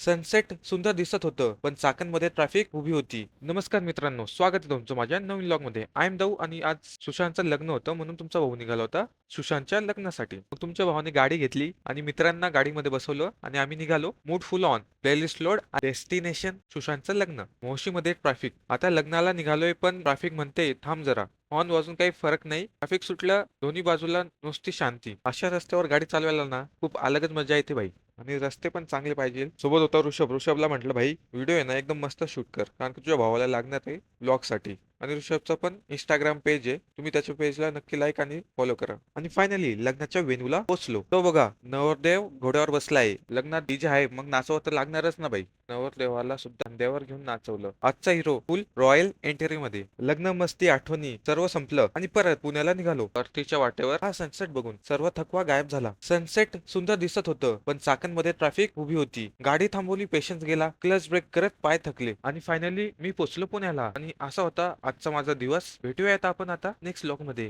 Sunset सुंदर दिसत होतं, पण चाकणमध्ये ट्रॅफिक उभी होती. नमस्कार मित्रांनो, स्वागत आहे तुमचं माझ्या नवीन व्लॉगमध्ये. आय एम दऊ आणि आज सुशांतचं लग्न होतं म्हणून तुमचा भाऊ निघाला होता सुशांतच्या लग्नासाठी. मग तुमच्या भावाने गाडी घेतली आणि मित्रांना गाडीमध्ये बसवलं आणि आम्ही निघालो. Mood full on, playlist load, destination सुशांतचं लग्न. मोशीमध्ये ट्रॅफिक. आता लग्नाला निघालोय पण ट्रॅफिक म्हणते थांब जरा. हॉर्न वाजून काही फरक नाही. ट्रॅफिक सुटलं, दोन्ही बाजूला नुसती शांती. अशा रस्त्यावर गाडी चालवायला ना खूप अलगच मजा येते भाई. आणि रस्ते पण चांगले पाहिजे. सोबत होता ऋषभला म्हटलं भाई व्हिडिओ आहे ना एकदम मस्त शूट कर, कारण की तुझ्या भावाला लागणार आहे ब्लॉग साठी. आणि ऋषभचा पण इंस्टाग्राम पेज आहे, तुम्ही त्याच्या पेजला नक्की लाईक आणि फॉलो करा. आणि फायनली लग्नाच्या वेन्यूला पोहोचलो. तो बघा, नवरदेव घोड्यावर बसलाय. लग्नात डीजे आहे, मग नाचवा तर लागणारच ना भाई. नवरदेवाला सुद्धा देवावर घेऊन नाचवलं. आजचा हिरो फुल रॉयल एंट्री मध्ये. लग्न मस्ती आठवणी सर्व संपलं आणि परत पुण्याला निघालो. परतीच्या वाटेवर हा सनसेट बघून सर्व थकवा गायब झाला. सनसेट सुंदर दिसत होतं, पण चाकणमध्ये ट्रॅफिक उभी होती. गाडी थांबवली, पेशन्स गेला, क्लच ब्रेक करत पाय थकले आणि फायनली मी पोचलो पुण्याला. आणि असा होता आजचा माझा दिवस. भेटूयात आपण आता नेक्स्ट ब्लॉग मध्ये.